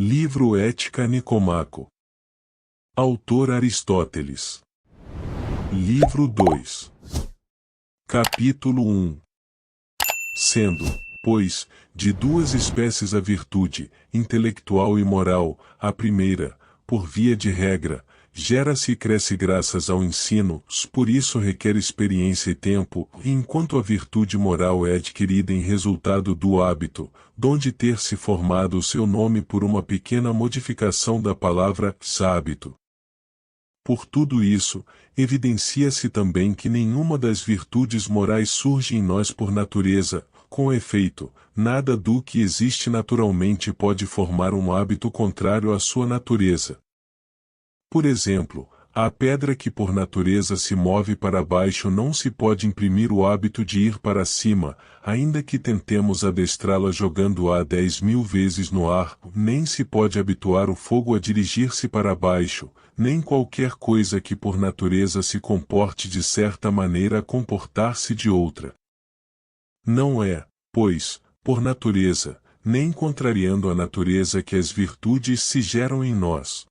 Livro Ética Nicomaco. Autor Aristóteles. Livro 2. Capítulo 1. Sendo, pois, de duas espécies a virtude, intelectual e moral, a primeira, por via de regra, gera-se e cresce graças ao ensino, por isso requer experiência e tempo, enquanto a virtude moral é adquirida em resultado do hábito, donde ter se formado o seu nome por uma pequena modificação da palavra hábito. Por tudo isso, evidencia-se também que nenhuma das virtudes morais surge em nós por natureza, com efeito, nada do que existe naturalmente pode formar um hábito contrário à sua natureza. Por exemplo, a pedra que por natureza se move para baixo não se pode imprimir o hábito de ir para cima, ainda que tentemos adestrá-la jogando-a 10.000 vezes no ar, nem se pode habituar o fogo a dirigir-se para baixo, nem qualquer coisa que por natureza se comporte de certa maneira a comportar-se de outra. Não é, pois, por natureza, nem contrariando a natureza que as virtudes se geram em nós.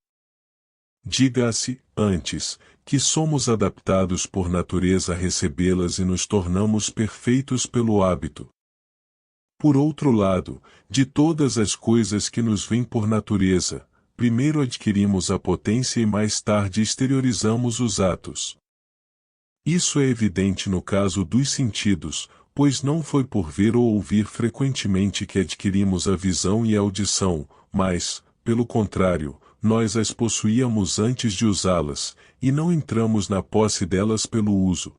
Diga-se, antes, que somos adaptados por natureza a recebê-las e nos tornamos perfeitos pelo hábito. Por outro lado, de todas as coisas que nos vêm por natureza, primeiro adquirimos a potência e mais tarde exteriorizamos os atos. Isso é evidente no caso dos sentidos, pois não foi por ver ou ouvir frequentemente que adquirimos a visão e a audição, mas, pelo contrário, nós as possuíamos antes de usá-las, e não entramos na posse delas pelo uso.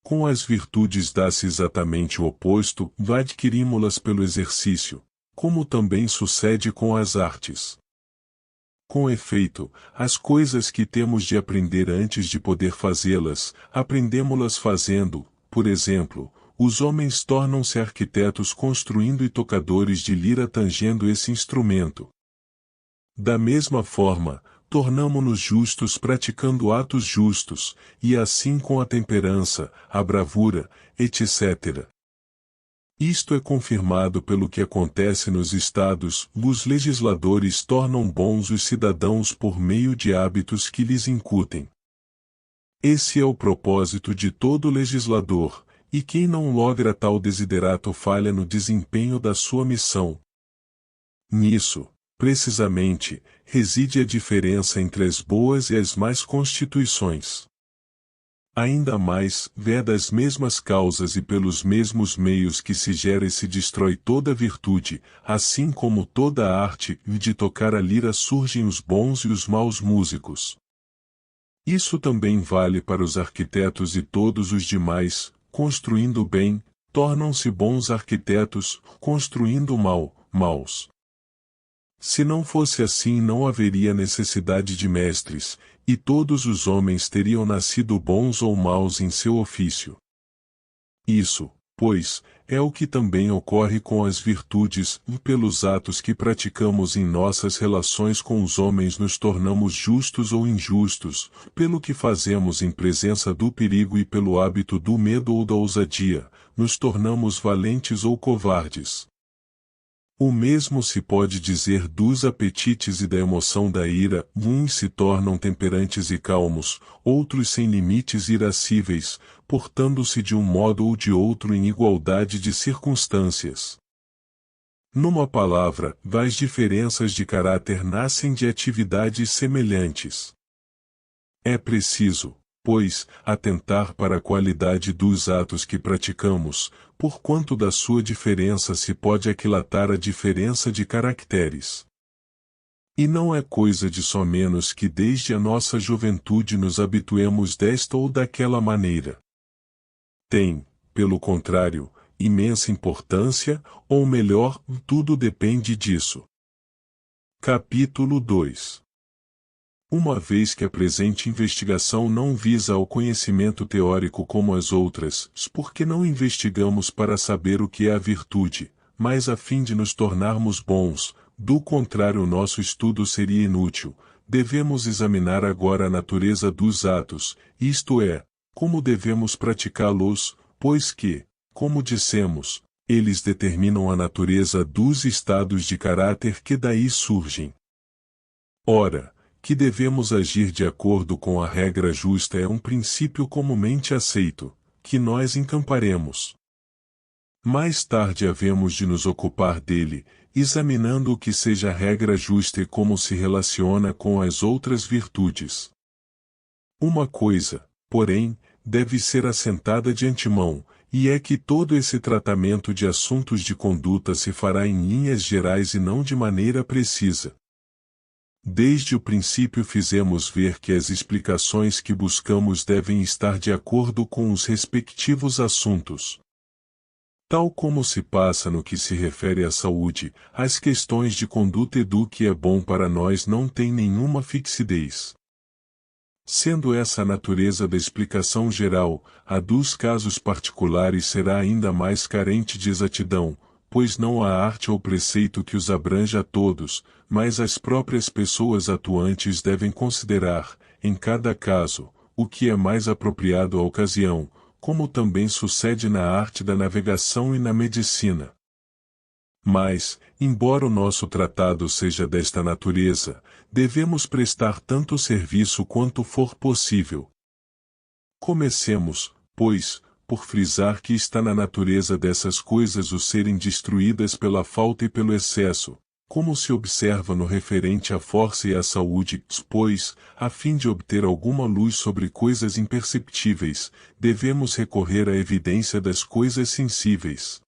Com as virtudes dá-se exatamente o oposto, adquirimos-las pelo exercício, como também sucede com as artes. Com efeito, as coisas que temos de aprender antes de poder fazê-las, aprendemo-las fazendo, por exemplo, os homens tornam-se arquitetos construindo e tocadores de lira tangendo esse instrumento. Da mesma forma, tornamo-nos justos praticando atos justos, e assim com a temperança, a bravura, etc. Isto é confirmado pelo que acontece nos estados, os legisladores tornam bons os cidadãos por meio de hábitos que lhes incutem. Esse é o propósito de todo legislador, e quem não logra tal desiderato falha no desempenho da sua missão. Nisso, precisamente, reside a diferença entre as boas e as más constituições. Ainda mais, das mesmas causas e pelos mesmos meios que se gera e se destrói toda virtude, assim como toda a arte, de tocar a lira surgem os bons e os maus músicos. Isso também vale para os arquitetos e todos os demais, construindo bem, tornam-se bons arquitetos, construindo mal, maus. Se não fosse assim não haveria necessidade de mestres, e todos os homens teriam nascido bons ou maus em seu ofício. Isso, pois, é o que também ocorre com as virtudes, e pelos atos que praticamos em nossas relações com os homens nos tornamos justos ou injustos, pelo que fazemos em presença do perigo e pelo hábito do medo ou da ousadia, nos tornamos valentes ou covardes. O mesmo se pode dizer dos apetites e da emoção da ira, uns se tornam temperantes e calmos, outros sem limites irascíveis, portando-se de um modo ou de outro em igualdade de circunstâncias. Numa palavra, as diferenças de caráter nascem de atividades semelhantes. É preciso, pois, atentar para a qualidade dos atos que praticamos, porquanto da sua diferença se pode aquilatar a diferença de caracteres. E não é coisa de somenos que desde a nossa juventude nos habituemos desta ou daquela maneira. Tem, pelo contrário, imensa importância, ou melhor, tudo depende disso. Capítulo 2. Uma vez que a presente investigação não visa ao conhecimento teórico como as outras, por que não investigamos para saber o que é a virtude, mas a fim de nos tornarmos bons, do contrário nosso estudo seria inútil, devemos examinar agora a natureza dos atos, isto é, como devemos praticá-los, pois que, como dissemos, Eles determinam a natureza dos estados de caráter que daí surgem. Ora, que devemos agir de acordo com a regra justa é um princípio comumente aceito, que nós encamparemos. Mais tarde havemos de nos ocupar dele, examinando o que seja a regra justa e como se relaciona com as outras virtudes. Uma coisa, porém, deve ser assentada de antemão, e é que todo esse tratamento de assuntos de conduta se fará em linhas gerais e não de maneira precisa. Desde o princípio fizemos ver que as explicações que buscamos devem estar de acordo com os respectivos assuntos. Tal como se passa no que se refere à saúde, as questões de conduta e do que é bom para nós não têm nenhuma fixidez. Sendo essa a natureza da explicação geral, a dos casos particulares será ainda mais carente de exatidão, pois não há arte ou preceito que os abranja a todos, mas as próprias pessoas atuantes devem considerar, em cada caso, o que é mais apropriado à ocasião, como também sucede na arte da navegação e na medicina. Mas, embora o nosso tratado seja desta natureza, devemos prestar tanto serviço quanto for possível. Comecemos, pois, por frisar que está na natureza dessas coisas o serem destruídas pela falta e pelo excesso, como se observa no referente à força e à saúde, pois, a fim de obter alguma luz sobre coisas imperceptíveis, devemos recorrer à evidência das coisas sensíveis.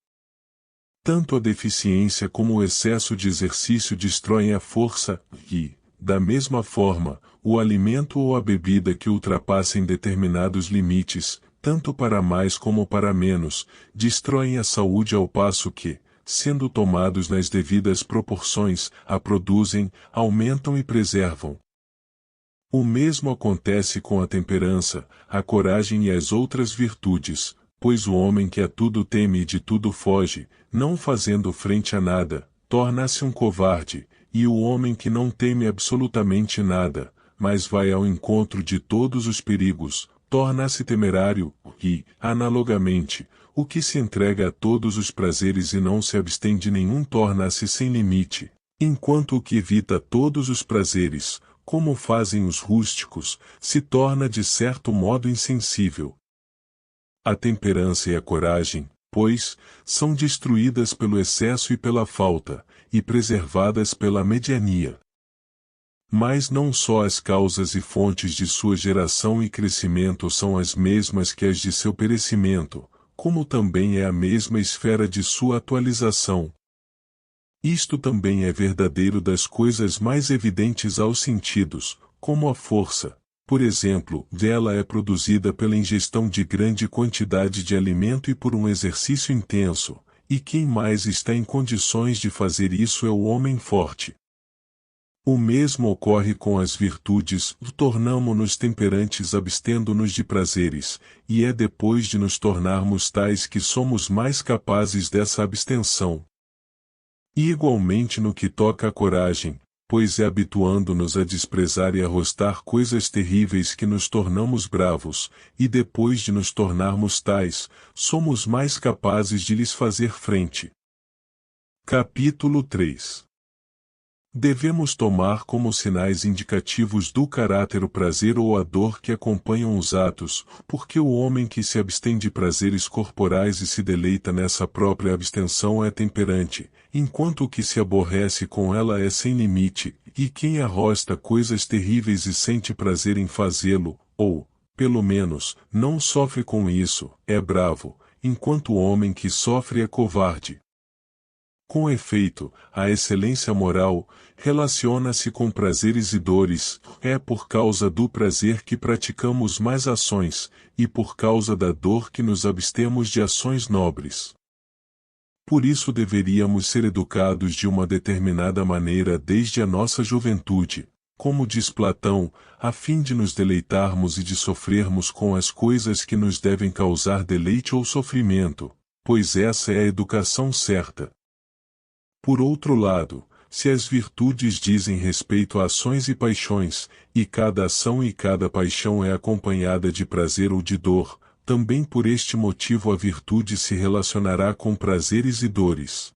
Tanto a deficiência como o excesso de exercício destroem a força, e, da mesma forma, o alimento ou a bebida que ultrapassem determinados limites, tanto para mais como para menos, destroem a saúde ao passo que, sendo tomados nas devidas proporções, a produzem, aumentam e preservam. O mesmo acontece com a temperança, a coragem e as outras virtudes, pois o homem que a tudo teme e de tudo foge, não fazendo frente a nada, torna-se um covarde, e o homem que não teme absolutamente nada, mas vai ao encontro de todos os perigos, torna-se temerário, e, analogamente, o que se entrega a todos os prazeres e não se abstém de nenhum torna-se sem limite, enquanto o que evita todos os prazeres, como fazem os rústicos, se torna de certo modo insensível. A temperança e a coragem, pois, são destruídas pelo excesso e pela falta, e preservadas pela mediania. Mas não só as causas e fontes de sua geração e crescimento são as mesmas que as de seu perecimento, como também é a mesma esfera de sua atualização. Isto também é verdadeiro das coisas mais evidentes aos sentidos, como a força, por exemplo, dela é produzida pela ingestão de grande quantidade de alimento e por um exercício intenso, e quem mais está em condições de fazer isso é o homem forte. O mesmo ocorre com as virtudes, tornamo-nos temperantes abstendo-nos de prazeres, e é depois de nos tornarmos tais que somos mais capazes dessa abstenção. E igualmente no que toca à coragem, pois é habituando-nos a desprezar e arrostar coisas terríveis que nos tornamos bravos, e depois de nos tornarmos tais, somos mais capazes de lhes fazer frente. Capítulo 3. Devemos tomar como sinais indicativos do caráter o prazer ou a dor que acompanham os atos, porque o homem que se abstém de prazeres corporais e se deleita nessa própria abstenção é temperante, enquanto o que se aborrece com ela é sem limite, e quem arrosta coisas terríveis e sente prazer em fazê-lo, ou, pelo menos, não sofre com isso, é bravo, enquanto o homem que sofre é covarde. Com efeito, a excelência moral relaciona-se com prazeres e dores, é por causa do prazer que praticamos mais ações, e por causa da dor que nos abstemos de ações nobres. Por isso deveríamos ser educados de uma determinada maneira desde a nossa juventude, como diz Platão, a fim de nos deleitarmos e de sofrermos com as coisas que nos devem causar deleite ou sofrimento, pois essa é a educação certa. Por outro lado, se as virtudes dizem respeito a ações e paixões, e cada ação e cada paixão é acompanhada de prazer ou de dor, também por este motivo a virtude se relacionará com prazeres e dores.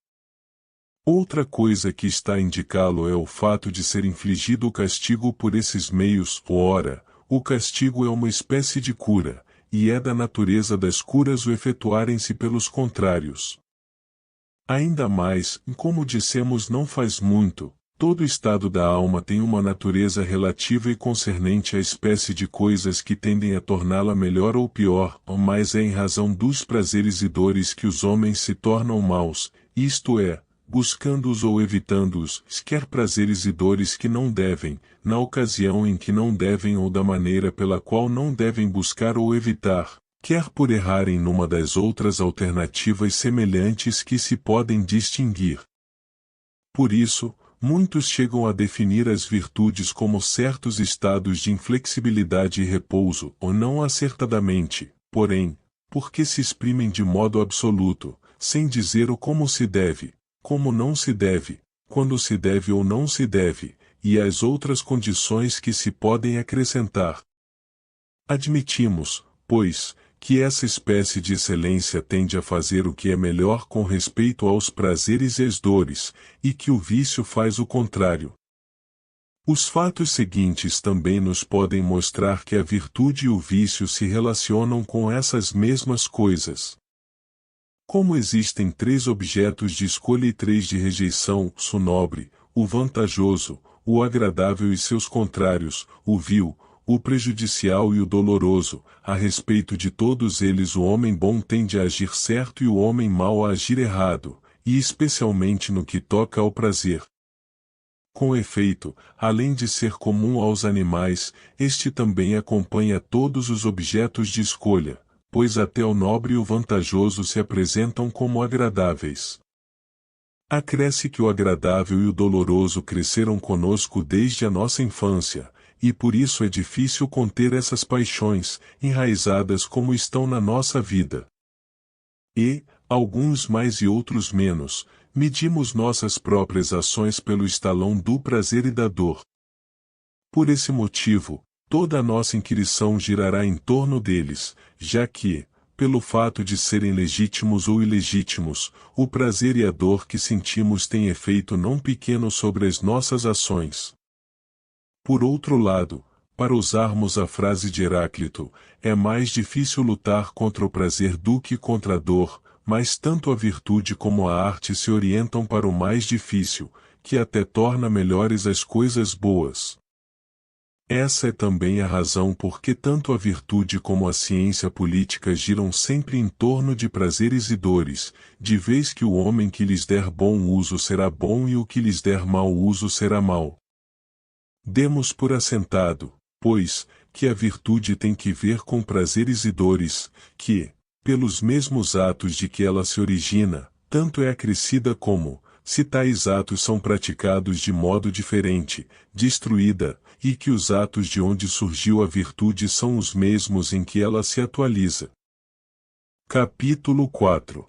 Outra coisa que está a indicá-lo é o fato de ser infligido o castigo por esses meios. Ora, o castigo é uma espécie de cura, e é da natureza das curas o efetuarem-se pelos contrários. Ainda mais, como dissemos não faz muito, todo estado da alma tem uma natureza relativa e concernente à espécie de coisas que tendem a torná-la melhor ou pior, mas é em razão dos prazeres e dores que os homens se tornam maus, isto é, buscando-os ou evitando-os, quer prazeres e dores que não devem, na ocasião em que não devem ou da maneira pela qual não devem buscar ou evitar, quer por errarem numa das outras alternativas semelhantes que se podem distinguir. Por isso, muitos chegam a definir as virtudes como certos estados de inflexibilidade e repouso, ou não acertadamente, porém, porque se exprimem de modo absoluto, sem dizer o como se deve, como não se deve, quando se deve ou não se deve, e as outras condições que se podem acrescentar. Admitimos, pois, que essa espécie de excelência tende a fazer o que é melhor com respeito aos prazeres e às dores, e que o vício faz o contrário. Os fatos seguintes também nos podem mostrar que a virtude e o vício se relacionam com essas mesmas coisas. Como existem 3 objetos de escolha e 3 de rejeição, o nobre, o vantajoso, o agradável e seus contrários, o vil, o prejudicial e o doloroso, a respeito de todos eles o homem bom tende a agir certo e o homem mau a agir errado, e especialmente no que toca ao prazer. Com efeito, além de ser comum aos animais, este também acompanha todos os objetos de escolha, pois até o nobre e o vantajoso se apresentam como agradáveis. Acresce que o agradável e o doloroso cresceram conosco desde a nossa infância, e por isso é difícil conter essas paixões, enraizadas como estão na nossa vida. E, alguns mais e outros menos, medimos nossas próprias ações pelo estalão do prazer e da dor. Por esse motivo, toda a nossa inquirição girará em torno deles, já que, pelo fato de serem legítimos ou ilegítimos, o prazer e a dor que sentimos têm efeito não pequeno sobre as nossas ações. Por outro lado, para usarmos a frase de Heráclito, é mais difícil lutar contra o prazer do que contra a dor, mas tanto a virtude como a arte se orientam para o mais difícil, que até torna melhores as coisas boas. Essa é também a razão por que tanto a virtude como a ciência política giram sempre em torno de prazeres e dores, de vez que o homem que lhes der bom uso será bom e o que lhes der mau uso será mau. Demos por assentado, pois, que a virtude tem que ver com prazeres e dores, que, pelos mesmos atos de que ela se origina, tanto é acrescida como, se tais atos são praticados de modo diferente, destruída, e que os atos de onde surgiu a virtude são os mesmos em que ela se atualiza. Capítulo 4.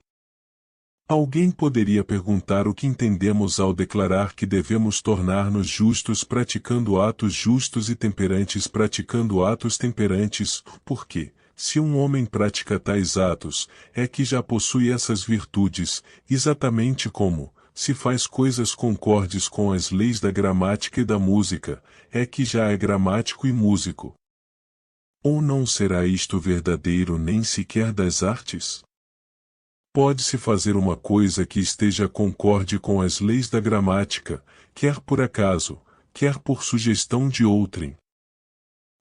Alguém poderia perguntar o que entendemos ao declarar que devemos tornar-nos justos praticando atos justos e temperantes praticando atos temperantes, porque, se um homem pratica tais atos, é que já possui essas virtudes, exatamente como, se faz coisas concordes com as leis da gramática e da música, é que já é gramático e músico. Ou não será isto verdadeiro nem sequer das artes? Pode-se fazer uma coisa que esteja concorde com as leis da gramática, quer por acaso, quer por sugestão de outrem.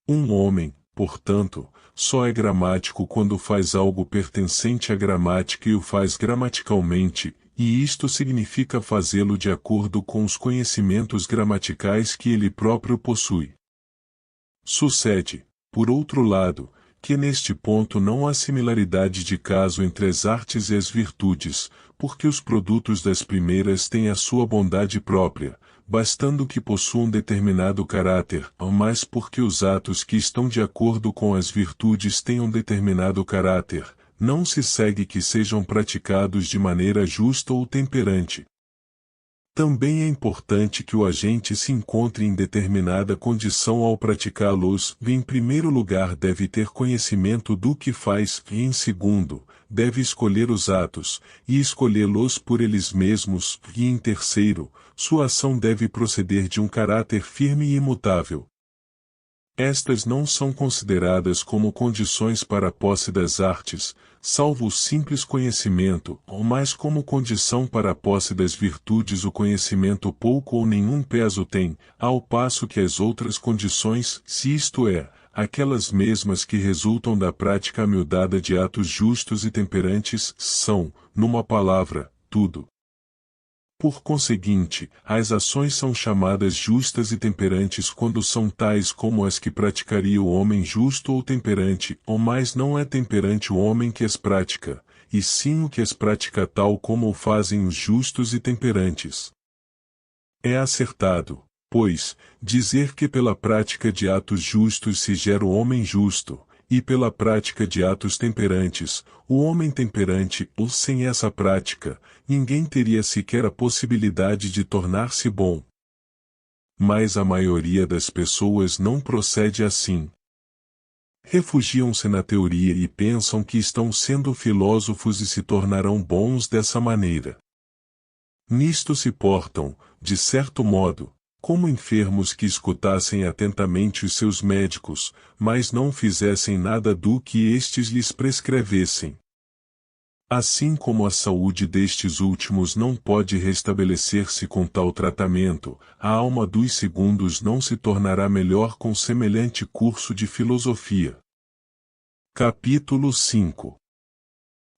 Um homem, portanto, só é gramático quando faz algo pertencente à gramática e o faz gramaticalmente, e isto significa fazê-lo de acordo com os conhecimentos gramaticais que ele próprio possui. Sucede, por outro lado, que neste ponto não há similaridade de caso entre as artes e as virtudes, porque os produtos das primeiras têm a sua bondade própria, bastando que possuam determinado caráter, mas porque os atos que estão de acordo com as virtudes tenham determinado caráter, não se segue que sejam praticados de maneira justa ou temperante. Também é importante que o agente se encontre em determinada condição ao praticá-los. Em primeiro lugar, deve ter conhecimento do que faz, e em segundo, deve escolher os atos, e escolhê-los por eles mesmos, e em terceiro, sua ação deve proceder de um caráter firme e imutável. Estas não são consideradas como condições para a posse das artes, salvo o simples conhecimento, ou mais como condição para a posse das virtudes. O conhecimento pouco ou nenhum peso tem, ao passo que as outras condições, se isto é, aquelas mesmas que resultam da prática amiudada de atos justos e temperantes, são, numa palavra, tudo. Por conseguinte, as ações são chamadas justas e temperantes quando são tais como as que praticaria o homem justo ou temperante, ou mais não é temperante o homem que as pratica, e sim o que as pratica tal como o fazem os justos e temperantes. É acertado, pois, dizer que pela prática de atos justos se gera o homem justo, e pela prática de atos temperantes, o homem temperante, ou sem essa prática, ninguém teria sequer a possibilidade de tornar-se bom. Mas a maioria das pessoas não procede assim. Refugiam-se na teoria e pensam que estão sendo filósofos e se tornarão bons dessa maneira. Nisto se portam, de certo modo, como enfermos que escutassem atentamente os seus médicos, mas não fizessem nada do que estes lhes prescrevessem. Assim como a saúde destes últimos não pode restabelecer-se com tal tratamento, a alma dos segundos não se tornará melhor com semelhante curso de filosofia. Capítulo 5.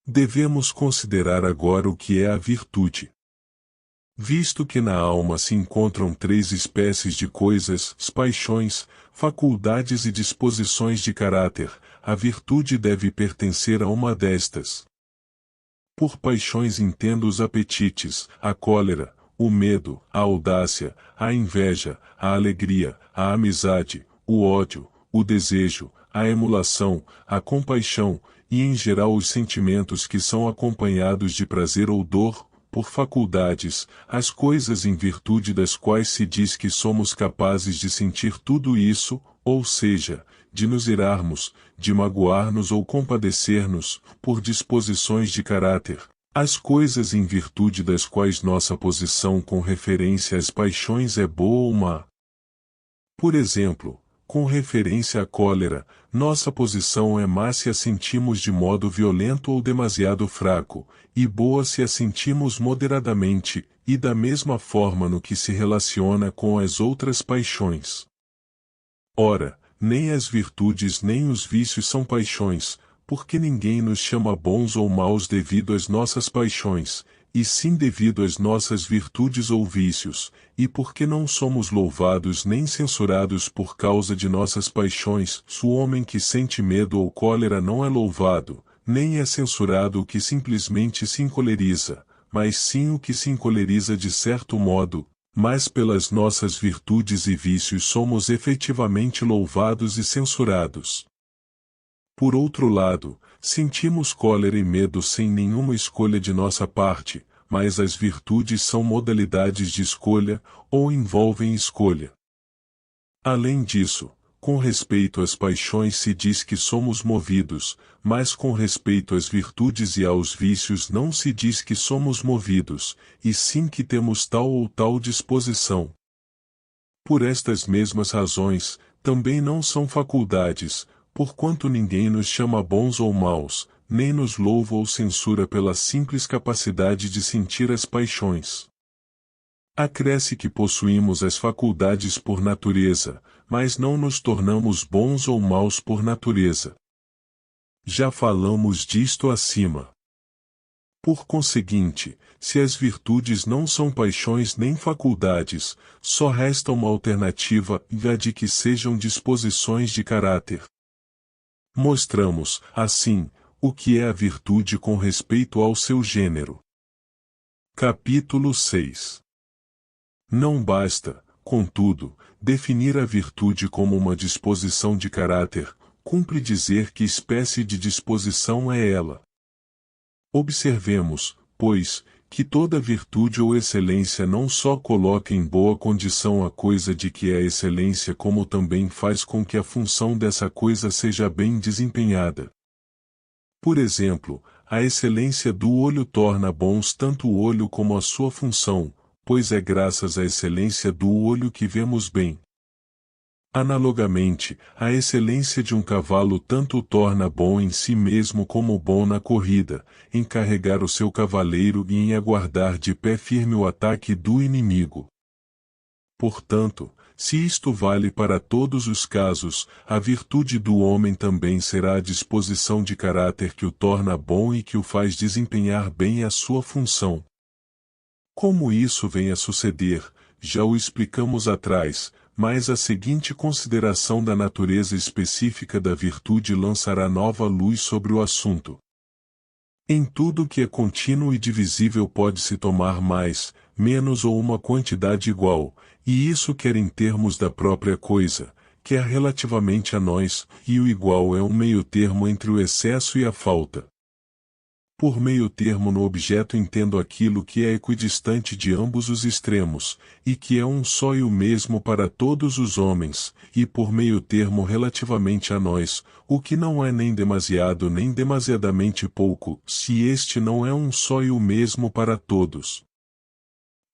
Devemos considerar agora o que é a virtude. Visto que na alma se encontram três espécies de coisas, paixões, faculdades e disposições de caráter, a virtude deve pertencer a uma destas. Por paixões entendo os apetites, a cólera, o medo, a audácia, a inveja, a alegria, a amizade, o ódio, o desejo, a emulação, a compaixão, e em geral os sentimentos que são acompanhados de prazer ou dor. Por faculdades, as coisas em virtude das quais se diz que somos capazes de sentir tudo isso, ou seja, de nos irarmos, de magoar-nos ou compadecer-nos, por disposições de caráter, as coisas em virtude das quais nossa posição com referência às paixões é boa ou má. Por exemplo, com referência à cólera, nossa posição é má se a sentimos de modo violento ou demasiado fraco, e boa se a sentimos moderadamente, e da mesma forma no que se relaciona com as outras paixões. Ora, nem as virtudes nem os vícios são paixões, porque ninguém nos chama bons ou maus devido às nossas paixões, e sim devido às nossas virtudes ou vícios, e porque não somos louvados nem censurados por causa de nossas paixões. O homem que sente medo ou cólera não é louvado, nem é censurado o que simplesmente se encoleriza, mas sim o que se encoleriza de certo modo, mas pelas nossas virtudes e vícios somos efetivamente louvados e censurados. Por outro lado, sentimos cólera e medo sem nenhuma escolha de nossa parte, mas as virtudes são modalidades de escolha, ou envolvem escolha. Além disso, com respeito às paixões se diz que somos movidos, mas com respeito às virtudes e aos vícios não se diz que somos movidos, e sim que temos tal ou tal disposição. Por estas mesmas razões, também não são faculdades, porquanto ninguém nos chama bons ou maus, nem nos louva ou censura pela simples capacidade de sentir as paixões. Acresce que possuímos as faculdades por natureza, mas não nos tornamos bons ou maus por natureza. Já falamos disto acima. Por conseguinte, se as virtudes não são paixões nem faculdades, só resta uma alternativa, a de que sejam disposições de caráter. Mostramos, assim, o que é a virtude com respeito ao seu gênero. Capítulo 6. Não basta, contudo, definir a virtude como uma disposição de caráter, cumpre dizer que espécie de disposição é ela. Observemos, pois, que toda virtude ou excelência não só coloca em boa condição a coisa de que é excelência, como também faz com que a função dessa coisa seja bem desempenhada. Por exemplo, a excelência do olho torna bons tanto o olho como a sua função, pois é graças à excelência do olho que vemos bem. Analogamente, a excelência de um cavalo tanto o torna bom em si mesmo como bom na corrida, em carregar o seu cavaleiro e em aguardar de pé firme o ataque do inimigo. Portanto, se isto vale para todos os casos, a virtude do homem também será a disposição de caráter que o torna bom e que o faz desempenhar bem a sua função. Como isso vem a suceder, já o explicamos atrás, mas a seguinte consideração da natureza específica da virtude lançará nova luz sobre o assunto. Em tudo que é contínuo e divisível pode-se tomar mais, menos ou uma quantidade igual, e isso quer em termos da própria coisa, quer relativamente a nós, e o igual é um meio-termo entre o excesso e a falta. Por meio-termo no objeto entendo aquilo que é equidistante de ambos os extremos, e que é um só e o mesmo para todos os homens, e por meio-termo relativamente a nós, o que não é nem demasiado nem demasiadamente pouco, se este não é um só e o mesmo para todos.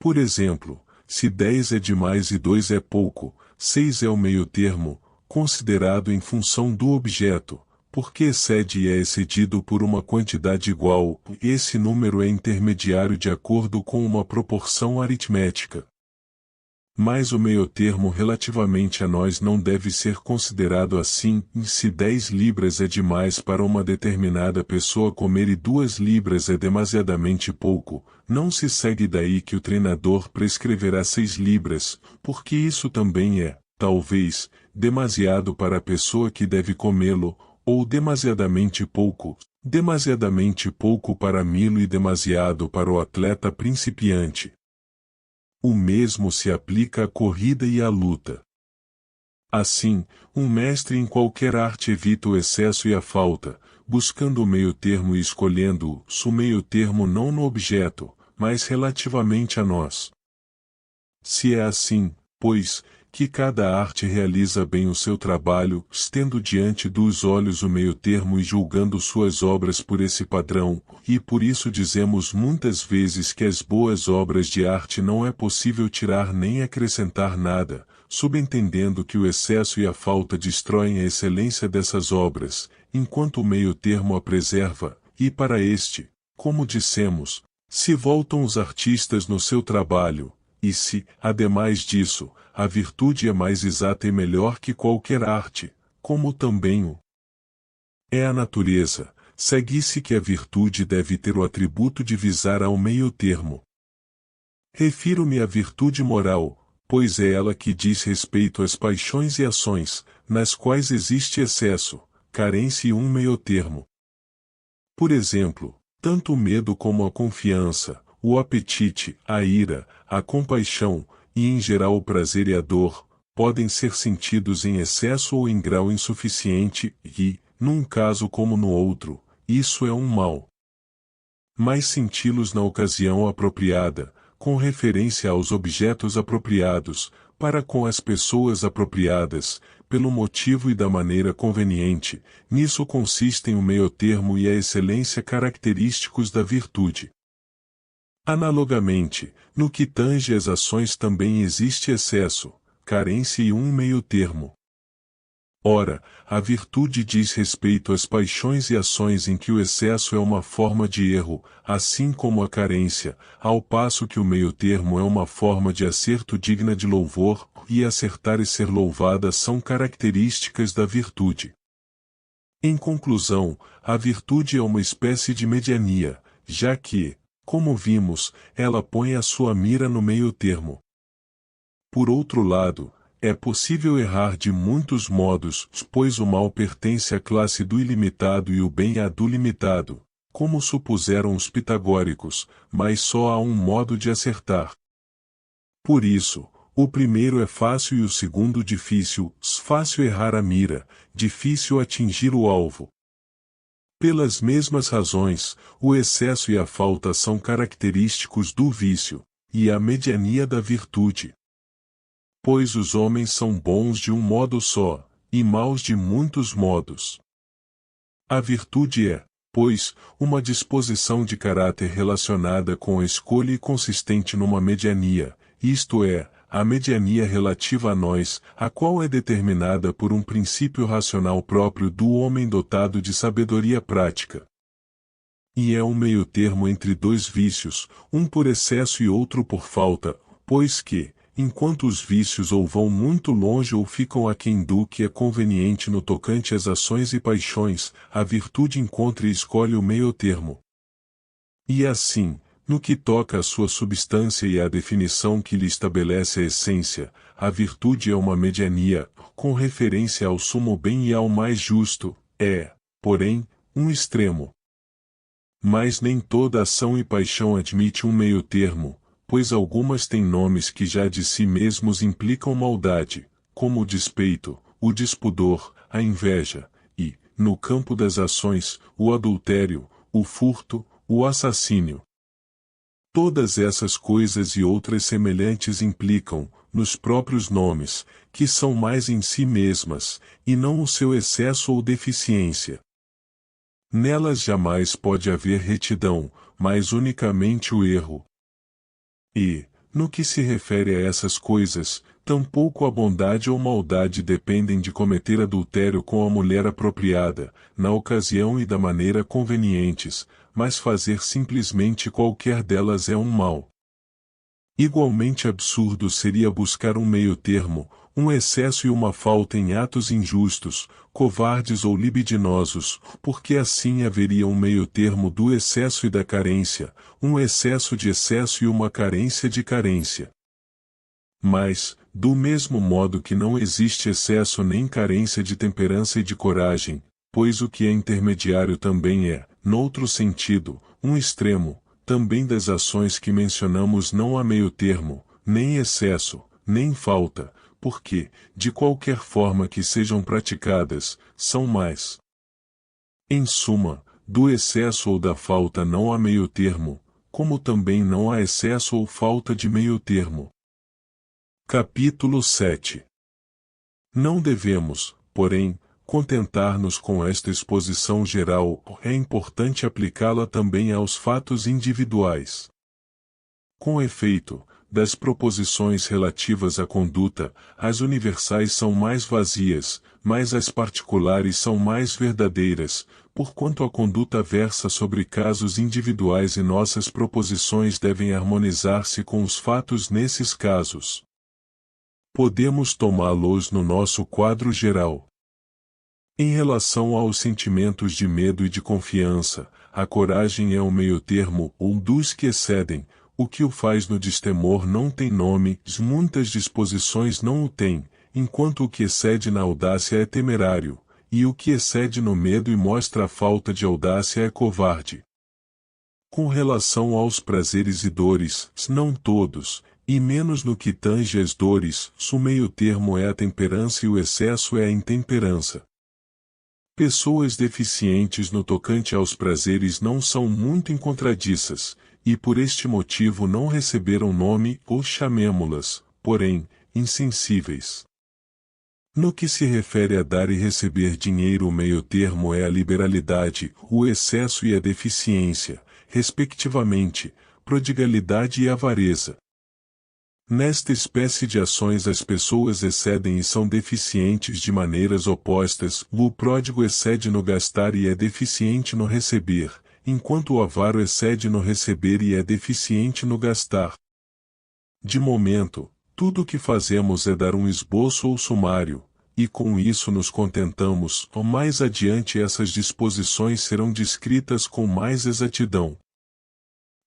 Por exemplo, se 10 é demais e 2 é pouco, 6 é o meio-termo, considerado em função do objeto. Porque excede e é excedido por uma quantidade igual, esse número é intermediário de acordo com uma proporção aritmética. Mas o meio-termo relativamente a nós não deve ser considerado assim, e se 10 libras é demais para uma determinada pessoa comer e 2 libras é demasiadamente pouco, não se segue daí que o treinador prescreverá 6 libras, porque isso também é, talvez, demasiado para a pessoa que deve comê-lo, ou demasiadamente pouco para Milo e demasiado para o atleta principiante. O mesmo se aplica à corrida e à luta. Assim, um mestre em qualquer arte evita o excesso e a falta, buscando o meio-termo e escolhendo o meio-termo não no objeto, mas relativamente a nós. Se é assim, pois, que cada arte realiza bem o seu trabalho, estendo diante dos olhos o meio-termo e julgando suas obras por esse padrão, e por isso dizemos muitas vezes que as boas obras de arte não é possível tirar nem acrescentar nada, subentendendo que o excesso e a falta destroem a excelência dessas obras, enquanto o meio-termo a preserva, e para este, como dissemos, se voltam os artistas no seu trabalho, e se, ademais disso, a virtude é mais exata e melhor que qualquer arte, como também o é a natureza, segue-se que a virtude deve ter o atributo de visar ao meio-termo. Refiro-me à virtude moral, pois é ela que diz respeito às paixões e ações, nas quais existe excesso, carência e um meio-termo. Por exemplo, tanto o medo como a confiança, o apetite, a ira, a compaixão, e em geral o prazer e a dor, podem ser sentidos em excesso ou em grau insuficiente, e, num caso como no outro, isso é um mal. Mas senti-los na ocasião apropriada, com referência aos objetos apropriados, para com as pessoas apropriadas, pelo motivo e da maneira conveniente, nisso consistem o meio-termo e a excelência característicos da virtude. Analogamente, no que tange às ações também existe excesso, carência e um meio-termo. Ora, a virtude diz respeito às paixões e ações em que o excesso é uma forma de erro, assim como a carência, ao passo que o meio-termo é uma forma de acerto digna de louvor, e acertar e ser louvada são características da virtude. Em conclusão, a virtude é uma espécie de mediania, já que, como vimos, ela põe a sua mira no meio-termo. Por outro lado, é possível errar de muitos modos, pois o mal pertence à classe do ilimitado e o bem à do limitado, como supuseram os pitagóricos, mas só há um modo de acertar. Por isso, o primeiro é fácil e o segundo difícil, fácil errar a mira, difícil atingir o alvo. Pelas mesmas razões, o excesso e a falta são característicos do vício, e a mediania da virtude. Pois os homens são bons de um modo só, e maus de muitos modos. A virtude é, pois, uma disposição de caráter relacionada com a escolha e consistente numa mediania, isto é, a mediania relativa a nós, a qual é determinada por um princípio racional próprio do homem dotado de sabedoria prática. E é um meio-termo entre dois vícios, um por excesso e outro por falta, pois que, enquanto os vícios ou vão muito longe ou ficam aquém do que é conveniente no tocante às ações e paixões, a virtude encontra e escolhe o meio-termo. E assim, no que toca à sua substância e à definição que lhe estabelece a essência, a virtude é uma mediania, com referência ao sumo bem e ao mais justo, porém, um extremo. Mas nem toda ação e paixão admite um meio-termo, pois algumas têm nomes que já de si mesmos implicam maldade, como o despeito, o despudor, a inveja, e, no campo das ações, o adultério, o furto, o assassínio. Todas essas coisas e outras semelhantes implicam, nos próprios nomes, que são mais em si mesmas, e não o seu excesso ou deficiência. Nelas jamais pode haver retidão, mas unicamente o erro. E, no que se refere a essas coisas, tampouco a bondade ou maldade dependem de cometer adultério com a mulher apropriada, na ocasião e da maneira convenientes, mas fazer simplesmente qualquer delas é um mal. Igualmente absurdo seria buscar um meio-termo, um excesso e uma falta em atos injustos, covardes ou libidinosos, porque assim haveria um meio-termo do excesso e da carência, um excesso de excesso e uma carência de carência. Mas, do mesmo modo que não existe excesso nem carência de temperança e de coragem, pois o que é intermediário também é, noutro sentido, um extremo, também das ações que mencionamos não há meio-termo, nem excesso, nem falta, porque, de qualquer forma que sejam praticadas, são mais. Em suma, do excesso ou da falta não há meio-termo, como também não há excesso ou falta de meio-termo. Capítulo 7. Não devemos, porém, contentar-nos com esta exposição geral, é importante aplicá-la também aos fatos individuais. Com efeito, das proposições relativas à conduta, as universais são mais vazias, mas as particulares são mais verdadeiras, porquanto a conduta versa sobre casos individuais e nossas proposições devem harmonizar-se com os fatos nesses casos. Podemos tomá-los no nosso quadro geral. Em relação aos sentimentos de medo e de confiança, a coragem é o meio-termo, um dos que excedem. O que o faz no destemor não tem nome, muitas disposições não o têm, enquanto o que excede na audácia é temerário, e o que excede no medo e mostra a falta de audácia é covarde. Com relação aos prazeres e dores, não todos, e menos no que tange as dores, o meio-termo é a temperança e o excesso é a intemperança. Pessoas deficientes no tocante aos prazeres não são muito encontradiças, e por este motivo não receberam nome, ou chamemo-las, porém, insensíveis. No que se refere a dar e receber dinheiro, o meio-termo é a liberalidade, o excesso e a deficiência, respectivamente, prodigalidade e avareza. Nesta espécie de ações as pessoas excedem e são deficientes de maneiras opostas, o pródigo excede no gastar e é deficiente no receber, enquanto o avaro excede no receber e é deficiente no gastar. De momento, tudo o que fazemos é dar um esboço ou sumário, e com isso nos contentamos, ou mais adiante essas disposições serão descritas com mais exatidão.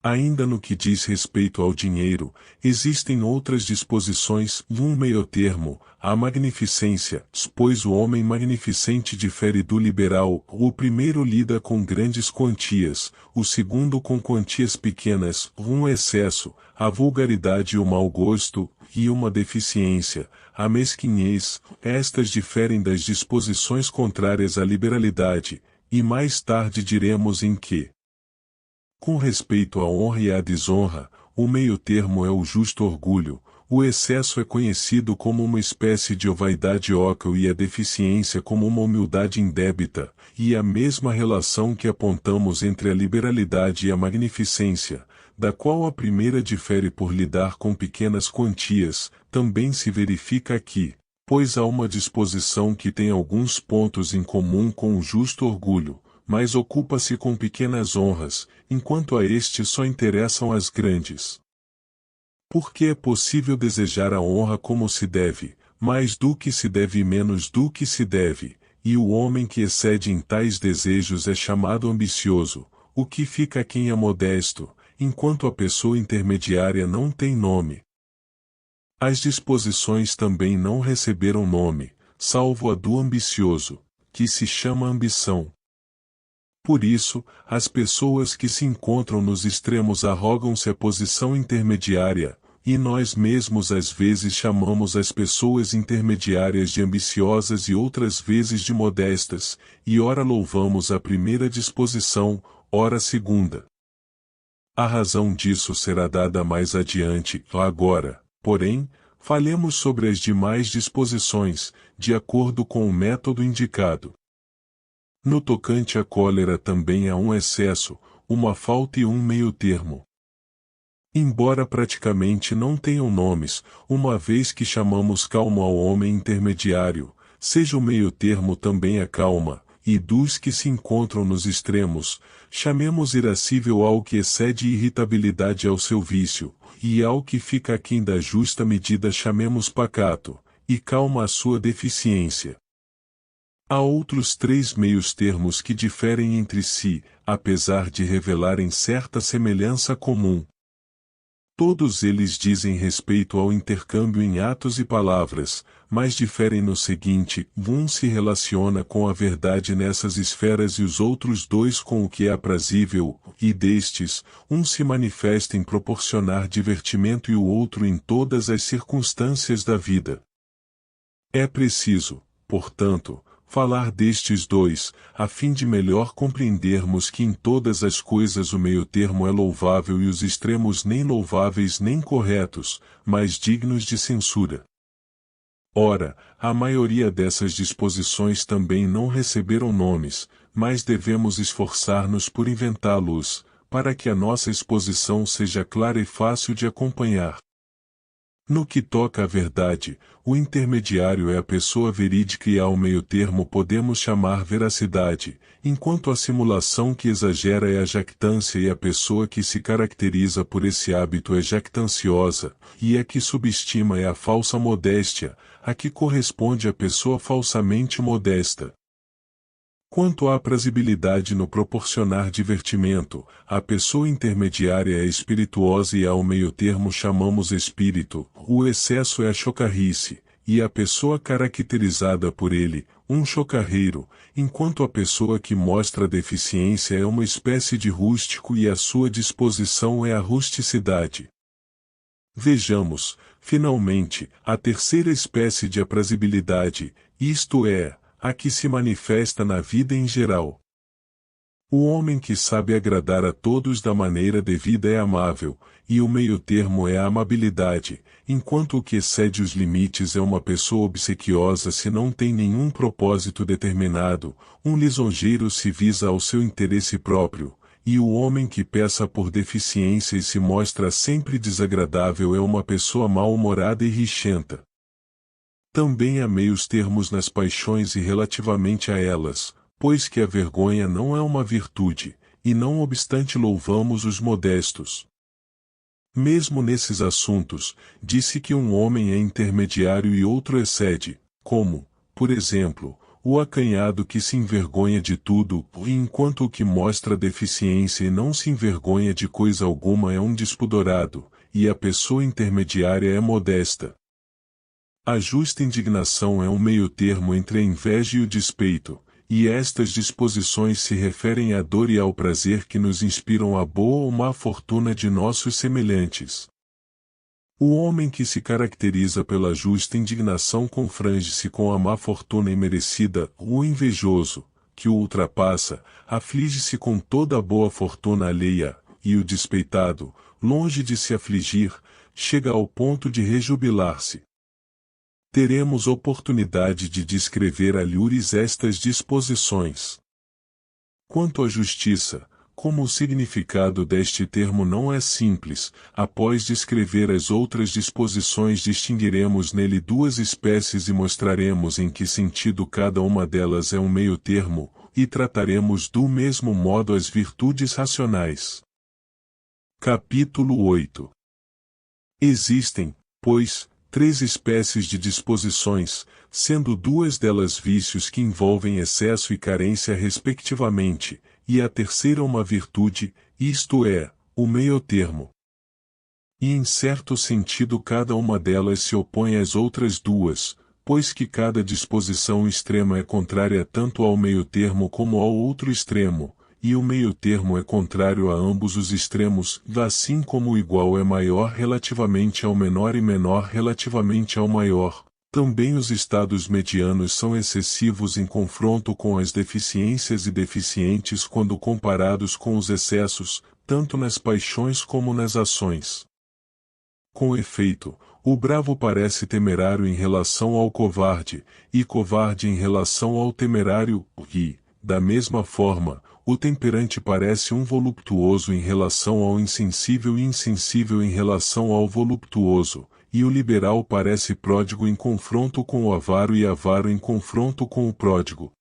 Ainda no que diz respeito ao dinheiro, existem outras disposições, um meio-termo, a magnificência, pois o homem magnificente difere do liberal, o primeiro lida com grandes quantias, o segundo com quantias pequenas, um excesso, a vulgaridade e o mau gosto, e uma deficiência, a mesquinhez, estas diferem das disposições contrárias à liberalidade, e mais tarde diremos em que. Com respeito à honra e à desonra, o meio-termo é o justo orgulho, o excesso é conhecido como uma espécie de vaidade ócul e a deficiência como uma humildade indébita, e a mesma relação que apontamos entre a liberalidade e a magnificência, da qual a primeira difere por lidar com pequenas quantias, também se verifica aqui, pois há uma disposição que tem alguns pontos em comum com o justo orgulho, mas ocupa-se com pequenas honras, enquanto a este só interessam as grandes. Porque é possível desejar a honra como se deve, mais do que se deve e menos do que se deve, e o homem que excede em tais desejos é chamado ambicioso, o que fica a quem é modesto, enquanto a pessoa intermediária não tem nome. As disposições também não receberam nome, salvo a do ambicioso, que se chama ambição. Por isso, as pessoas que se encontram nos extremos arrogam-se a posição intermediária, e nós mesmos às vezes chamamos as pessoas intermediárias de ambiciosas e outras vezes de modestas, e ora louvamos a primeira disposição, ora a segunda. A razão disso será dada mais adiante, agora, porém, falemos sobre as demais disposições, de acordo com o método indicado. No tocante à cólera também há um excesso, uma falta e um meio-termo. Embora praticamente não tenham nomes, uma vez que chamamos calmo ao homem intermediário, seja o meio-termo também a calma, e dos que se encontram nos extremos, chamemos irascível ao que excede irritabilidade ao seu vício, e ao que fica aquém da justa medida chamemos pacato, e calma à sua deficiência. Há outros 3 meios-termos que diferem entre si, apesar de revelarem certa semelhança comum. Todos eles dizem respeito ao intercâmbio em atos e palavras, mas diferem no seguinte: um se relaciona com a verdade nessas esferas e os outros 2 com o que é aprazível, e destes, um se manifesta em proporcionar divertimento e o outro em todas as circunstâncias da vida. É preciso, portanto, falar destes 2, a fim de melhor compreendermos que em todas as coisas o meio-termo é louvável e os extremos nem louváveis nem corretos, mas dignos de censura. Ora, a maioria dessas disposições também não receberam nomes, mas devemos esforçar-nos por inventá-los, para que a nossa exposição seja clara e fácil de acompanhar. No que toca à verdade, o intermediário é a pessoa verídica e ao meio-termo podemos chamar veracidade, enquanto a simulação que exagera é a jactância e a pessoa que se caracteriza por esse hábito é jactanciosa, e a que subestima é a falsa modéstia, a que corresponde à pessoa falsamente modesta. Quanto à aprazibilidade no proporcionar divertimento, a pessoa intermediária é espirituosa e ao meio-termo chamamos espírito, o excesso é a chocarrice, e a pessoa caracterizada por ele, um chocarreiro, enquanto a pessoa que mostra deficiência é uma espécie de rústico e a sua disposição é a rusticidade. Vejamos, finalmente, a terceira espécie de aprazibilidade, isto é, a que se manifesta na vida em geral. O homem que sabe agradar a todos da maneira devida é amável, e o meio-termo é a amabilidade, enquanto o que excede os limites é uma pessoa obsequiosa se não tem nenhum propósito determinado, um lisonjeiro se visa ao seu interesse próprio, e o homem que peça por deficiência e se mostra sempre desagradável é uma pessoa mal-humorada e rixenta. Também há meios-termos nas paixões e relativamente a elas, pois que a vergonha não é uma virtude, e não obstante louvamos os modestos. Mesmo nesses assuntos, disse que um homem é intermediário e outro excede, como, por exemplo, o acanhado que se envergonha de tudo, e enquanto o que mostra deficiência e não se envergonha de coisa alguma é um despudorado, e a pessoa intermediária é modesta. A justa indignação é um meio-termo entre a inveja e o despeito, e estas disposições se referem à dor e ao prazer que nos inspiram a boa ou má fortuna de nossos semelhantes. O homem que se caracteriza pela justa indignação confrange-se com a má fortuna imerecida, o invejoso, que o ultrapassa, aflige-se com toda a boa fortuna alheia, e o despeitado, longe de se afligir, chega ao ponto de rejubilar-se. Teremos oportunidade de descrever alhures estas disposições. Quanto à justiça, como o significado deste termo não é simples, após descrever as outras disposições distinguiremos nele duas espécies e mostraremos em que sentido cada uma delas é um meio termo, e trataremos do mesmo modo as virtudes racionais. Capítulo 8. Existem, pois, três espécies de disposições, sendo duas delas vícios que envolvem excesso e carência respectivamente, e a terceira uma virtude, isto é, o meio-termo. E em certo sentido cada uma delas se opõe às outras duas, pois que cada disposição extrema é contrária tanto ao meio-termo como ao outro extremo, e o meio-termo é contrário a ambos os extremos, assim como o igual é maior relativamente ao menor e menor relativamente ao maior. Também os estados medianos são excessivos em confronto com as deficiências e deficientes quando comparados com os excessos, tanto nas paixões como nas ações. Com efeito, o bravo parece temerário em relação ao covarde, e covarde em relação ao temerário, e, da mesma forma, o temperante parece um voluptuoso em relação ao insensível e insensível em relação ao voluptuoso, e o liberal parece pródigo em confronto com o avaro e avaro em confronto com o pródigo.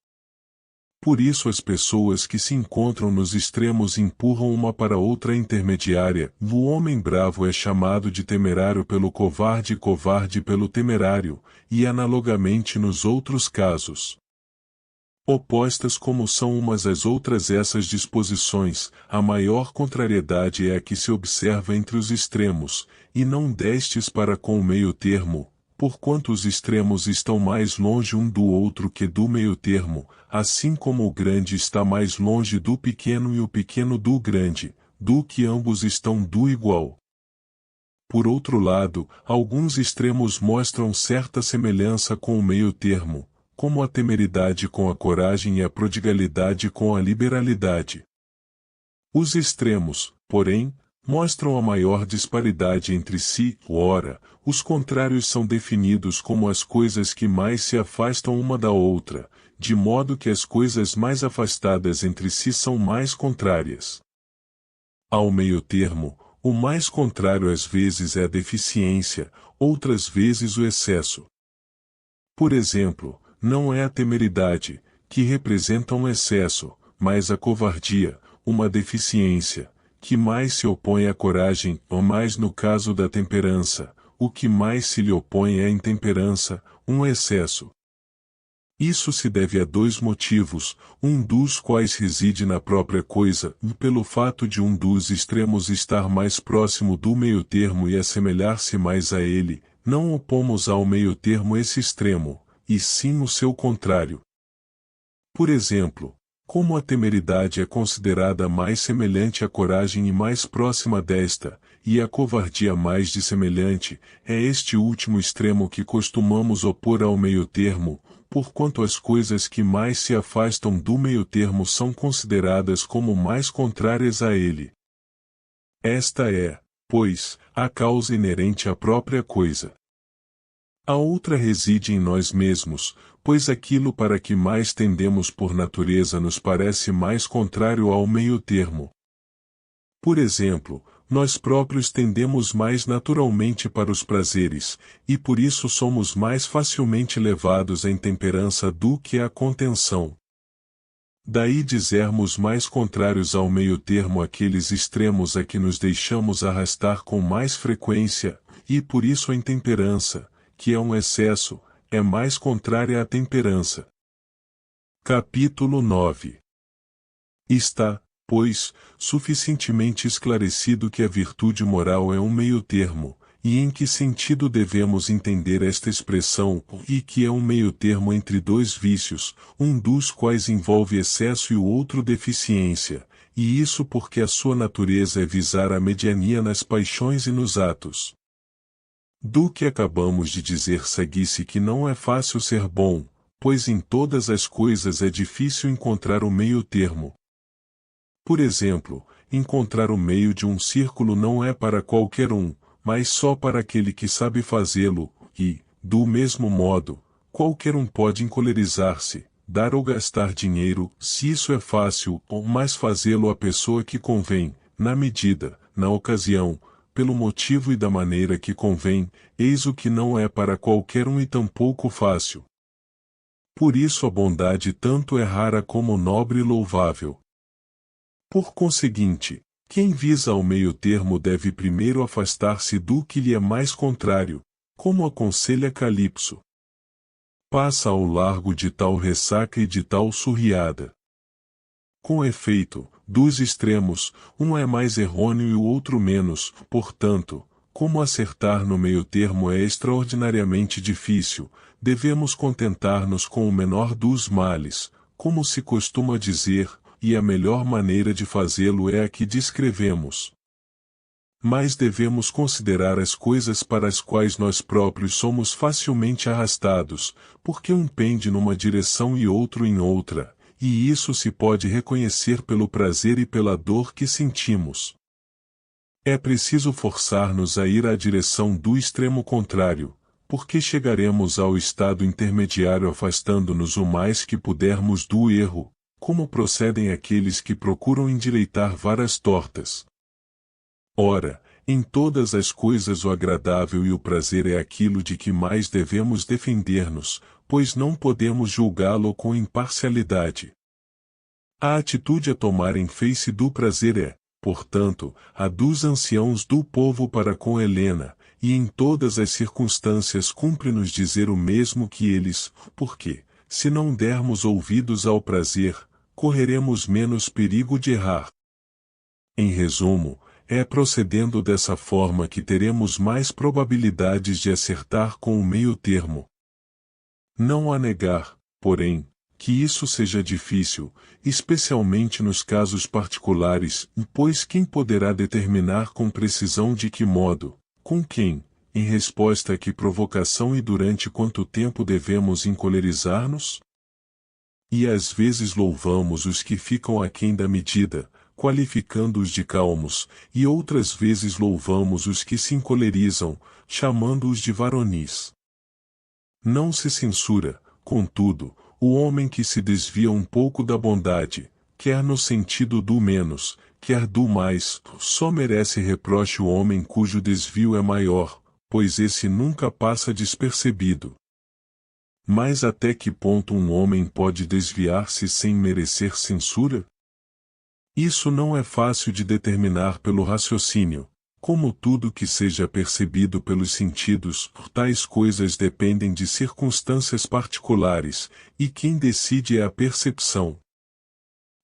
Por isso as pessoas que se encontram nos extremos empurram uma para outra intermediária. O homem bravo é chamado de temerário pelo covarde e covarde pelo temerário, e analogamente nos outros casos. Opostas como são umas às outras essas disposições, a maior contrariedade é a que se observa entre os extremos, e não destes para com o meio-termo, porquanto os extremos estão mais longe um do outro que do meio-termo, assim como o grande está mais longe do pequeno e o pequeno do grande, do que ambos estão do igual. Por outro lado, alguns extremos mostram certa semelhança com o meio-termo, como a temeridade com a coragem e a prodigalidade com a liberalidade. Os extremos, porém, mostram a maior disparidade entre si. Ora, os contrários são definidos como as coisas que mais se afastam uma da outra, de modo que as coisas mais afastadas entre si são mais contrárias. Ao meio-termo, o mais contrário às vezes é a deficiência, outras vezes o excesso. Por exemplo, não é a temeridade, que representa um excesso, mas a covardia, uma deficiência, que mais se opõe à coragem, ou mais no caso da temperança, o que mais se lhe opõe é a intemperança, um excesso. Isso se deve a dois motivos, um dos quais reside na própria coisa, pelo fato de um dos extremos estar mais próximo do meio-termo e assemelhar-se mais a ele, não opomos ao meio-termo esse extremo, e sim o seu contrário. Por exemplo, como a temeridade é considerada mais semelhante à coragem e mais próxima desta, e a covardia mais dissemelhante, é este último extremo que costumamos opor ao meio-termo, porquanto as coisas que mais se afastam do meio-termo são consideradas como mais contrárias a ele. Esta é, pois, a causa inerente à própria coisa. A outra reside em nós mesmos, pois aquilo para que mais tendemos por natureza nos parece mais contrário ao meio-termo. Por exemplo, nós próprios tendemos mais naturalmente para os prazeres, e por isso somos mais facilmente levados à intemperança do que à contenção. Daí dizermos mais contrários ao meio-termo aqueles extremos a que nos deixamos arrastar com mais frequência, e por isso a intemperança, que é um excesso, é mais contrária à temperança. Capítulo 9. Está, pois, suficientemente esclarecido que a virtude moral é um meio-termo, e em que sentido devemos entender esta expressão, e que é um meio-termo entre dois vícios, um dos quais envolve excesso e o outro deficiência, e isso porque a sua natureza é visar a mediania nas paixões e nos atos. Do que acabamos de dizer segue-se que não é fácil ser bom, pois em todas as coisas é difícil encontrar o meio termo. Por exemplo, encontrar o meio de um círculo não é para qualquer um, mas só para aquele que sabe fazê-lo, e, do mesmo modo, qualquer um pode encolerizar-se, dar ou gastar dinheiro, se isso é fácil, ou mais fazê-lo à pessoa que convém, na medida, na ocasião, pelo motivo e da maneira que convém, eis o que não é para qualquer um e tampouco fácil. Por isso a bondade tanto é rara como nobre e louvável. Por conseguinte, quem visa ao meio termo deve primeiro afastar-se do que lhe é mais contrário, como aconselha Calipso. Passa ao largo de tal ressaca e de tal surriada. Com efeito, dos extremos, um é mais errôneo e o outro menos, portanto, como acertar no meio termo é extraordinariamente difícil, devemos contentar-nos com o menor dos males, como se costuma dizer, e a melhor maneira de fazê-lo é a que descrevemos. Mas devemos considerar as coisas para as quais nós próprios somos facilmente arrastados, porque um pende numa direção e outro em outra, e isso se pode reconhecer pelo prazer e pela dor que sentimos. É preciso forçar-nos a ir à direção do extremo contrário, porque chegaremos ao estado intermediário afastando-nos o mais que pudermos do erro, como procedem aqueles que procuram endireitar varas tortas. Ora, em todas as coisas o agradável e o prazer é aquilo de que mais devemos defender-nos, pois não podemos julgá-lo com imparcialidade. A atitude a tomar em face do prazer é, portanto, a dos anciãos do povo para com Helena, e em todas as circunstâncias cumpre-nos dizer o mesmo que eles, porque, se não dermos ouvidos ao prazer, correremos menos perigo de errar. Em resumo, é procedendo dessa forma que teremos mais probabilidades de acertar com o meio termo. Não há negar, porém, que isso seja difícil, especialmente nos casos particulares, pois quem poderá determinar com precisão de que modo, com quem, em resposta a que provocação e durante quanto tempo devemos encolerizar-nos? E às vezes louvamos os que ficam aquém da medida, qualificando-os de calmos, e outras vezes louvamos os que se encolerizam, chamando-os de varonis. Não se censura, contudo, o homem que se desvia um pouco da bondade, quer no sentido do menos, quer do mais, só merece reproche o homem cujo desvio é maior, pois esse nunca passa despercebido. Mas até que ponto um homem pode desviar-se sem merecer censura? Isso não é fácil de determinar pelo raciocínio. Como tudo que seja percebido pelos sentidos, tais coisas dependem de circunstâncias particulares, e quem decide é a percepção.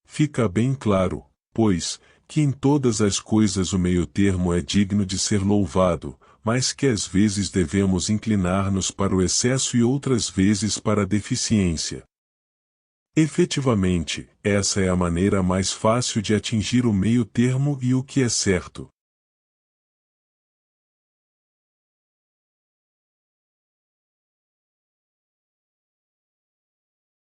Fica bem claro, pois, que em todas as coisas o meio-termo é digno de ser louvado, mas que às vezes devemos inclinar-nos para o excesso e outras vezes para a deficiência. Efetivamente, essa é a maneira mais fácil de atingir o meio-termo e o que é certo,